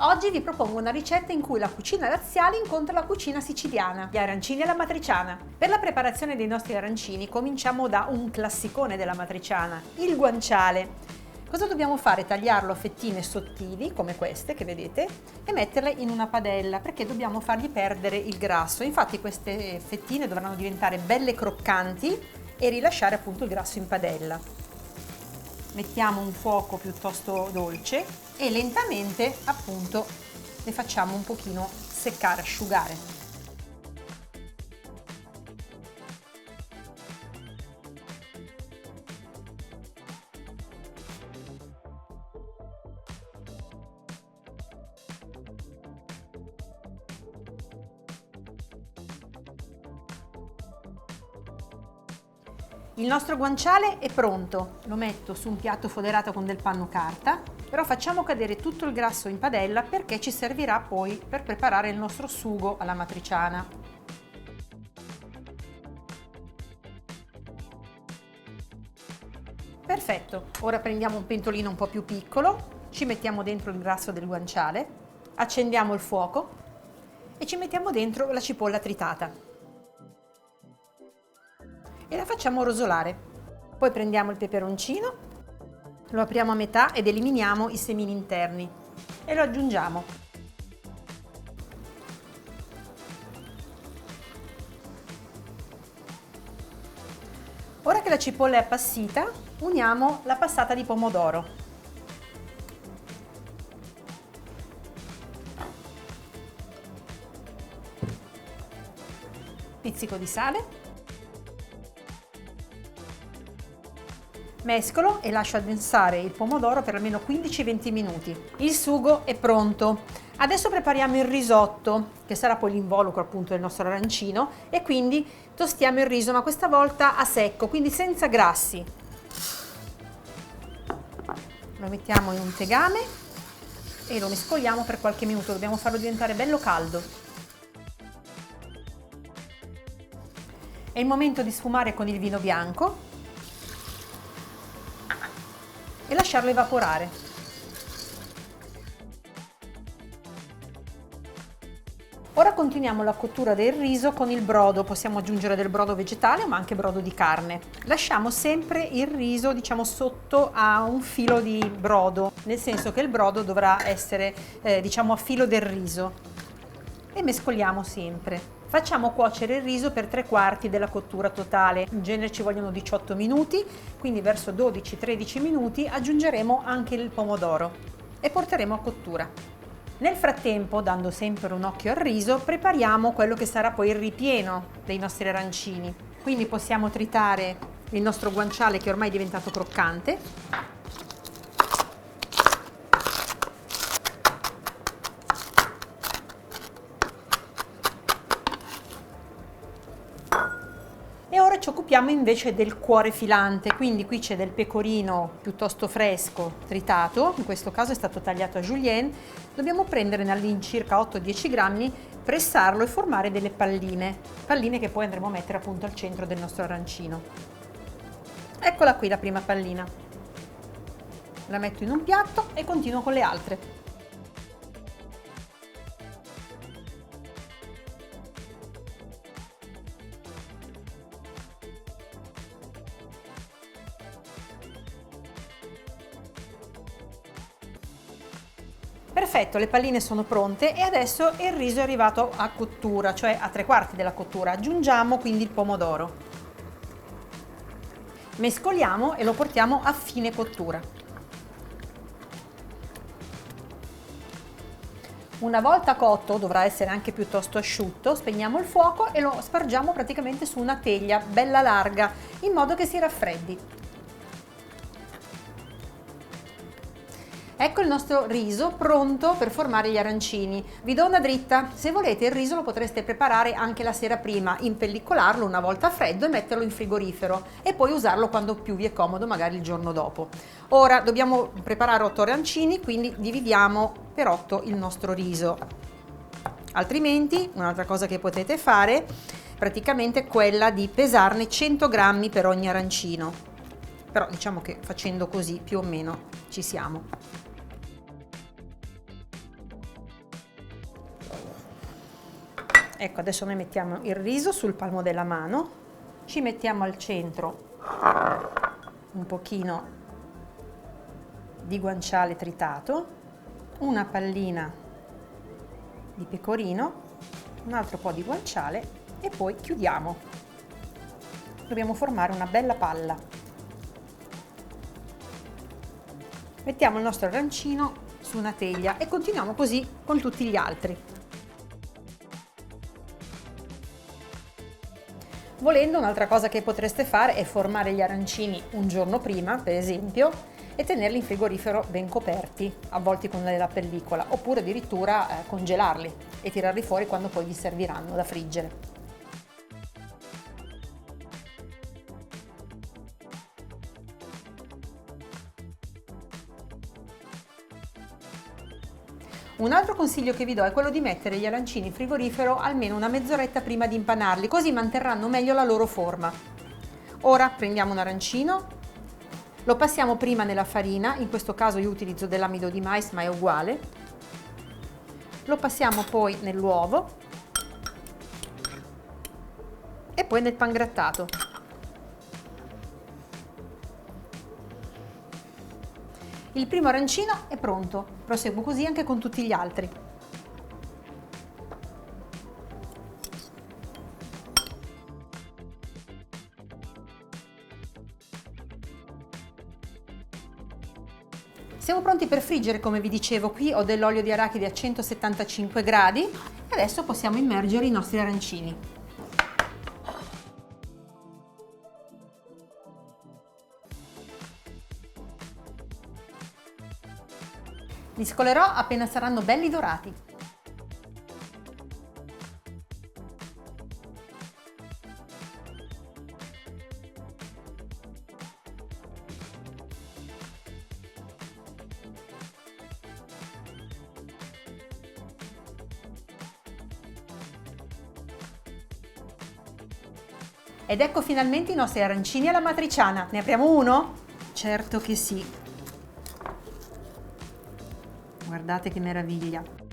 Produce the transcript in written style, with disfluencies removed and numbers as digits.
Oggi vi propongo una ricetta in cui la cucina laziale incontra la cucina siciliana, gli arancini alla matriciana. Per la preparazione dei nostri arancini cominciamo da un classicone della matriciana, il guanciale. Cosa dobbiamo fare? Tagliarlo a fettine sottili, come queste che vedete, e metterle in una padella, perché dobbiamo fargli perdere il grasso. Infatti queste fettine dovranno diventare belle croccanti e rilasciare appunto il grasso in padella. Mettiamo un fuoco piuttosto dolce e lentamente appunto le facciamo un pochino seccare, asciugare. Il nostro guanciale è pronto, lo metto su un piatto foderato con del panno carta, però facciamo cadere tutto il grasso in padella perché ci servirà poi per preparare il nostro sugo alla matriciana. Perfetto, ora prendiamo un pentolino un po' più piccolo, ci mettiamo dentro il grasso del guanciale, accendiamo il fuoco e ci mettiamo dentro la cipolla tritata. E la facciamo rosolare. Poi prendiamo il peperoncino, lo apriamo a metà ed eliminiamo i semini interni e lo aggiungiamo. Ora che la cipolla è appassita, uniamo la passata di pomodoro. Pizzico di sale. Mescolo e lascio addensare il pomodoro per almeno 15-20 minuti. Il sugo è pronto. Adesso prepariamo il risotto, che sarà poi l'involucro appunto del nostro arancino, e quindi tostiamo il riso, ma questa volta a secco, quindi senza grassi. Lo mettiamo in un tegame e lo mescoliamo per qualche minuto, dobbiamo farlo diventare bello caldo. È il momento di sfumare con il vino bianco e lasciarlo evaporare. Ora continuiamo la cottura del riso con il brodo, possiamo aggiungere del brodo vegetale ma anche brodo di carne. Lasciamo sempre il riso sotto a un filo di brodo, nel senso che il brodo dovrà essere a filo del riso, e mescoliamo sempre. Facciamo cuocere il riso per 3/4 della cottura totale, in genere ci vogliono 18 minuti, quindi verso 12-13 minuti aggiungeremo anche il pomodoro e porteremo a cottura. Nel frattempo, dando sempre un occhio al riso, prepariamo quello che sarà poi il ripieno dei nostri arancini. Quindi possiamo tritare il nostro guanciale che ormai è diventato croccante. E ora ci occupiamo invece del cuore filante, quindi qui c'è del pecorino piuttosto fresco, tritato, in questo caso è stato tagliato a julienne. Dobbiamo prendere all'incirca 8-10 grammi, pressarlo e formare delle palline che poi andremo a mettere appunto al centro del nostro arancino. Eccola qui la prima pallina. La metto in un piatto e continuo con le altre. Perfetto, le palline sono pronte e adesso il riso è arrivato a cottura, cioè a 3/4 della cottura. Aggiungiamo quindi il pomodoro. Mescoliamo e lo portiamo a fine cottura. Una volta cotto, dovrà essere anche piuttosto asciutto, spegniamo il fuoco e lo spargiamo praticamente su una teglia bella larga, in modo che si raffreddi. Ecco il nostro riso pronto per formare gli arancini. Vi do una dritta: se volete il riso lo potreste preparare anche la sera prima, impellicolarlo una volta freddo e metterlo in frigorifero e poi usarlo quando più vi è comodo, magari il giorno dopo. Ora dobbiamo preparare 8 arancini, quindi dividiamo per 8 il nostro riso. Altrimenti un'altra cosa che potete fare praticamente è quella di pesarne 100 grammi per ogni arancino, però diciamo che facendo così più o meno ci siamo. Ecco, adesso noi mettiamo il riso sul palmo della mano, ci mettiamo al centro un pochino di guanciale tritato, una pallina di pecorino, un altro po' di guanciale e poi chiudiamo. Dobbiamo formare una bella palla. Mettiamo il nostro arancino su una teglia e continuiamo così con tutti gli altri. Volendo, un'altra cosa che potreste fare è formare gli arancini un giorno prima, per esempio, e tenerli in frigorifero ben coperti, avvolti con della pellicola, oppure addirittura congelarli e tirarli fuori quando poi vi serviranno da friggere. Un altro consiglio che vi do è quello di mettere gli arancini in frigorifero almeno una mezz'oretta prima di impanarli, così manterranno meglio la loro forma. Ora prendiamo un arancino, lo passiamo prima nella farina, in questo caso io utilizzo dell'amido di mais ma è uguale, lo passiamo poi nell'uovo e poi nel pangrattato. Il primo arancino è pronto, proseguo così anche con tutti gli altri. Siamo pronti per friggere, come vi dicevo. Qui ho dell'olio di arachidi a 175 gradi e adesso possiamo immergere i nostri arancini. Li scolerò appena saranno belli dorati. Ed ecco finalmente i nostri arancini alla matriciana. Ne apriamo uno? Certo che sì. Guardate che meraviglia!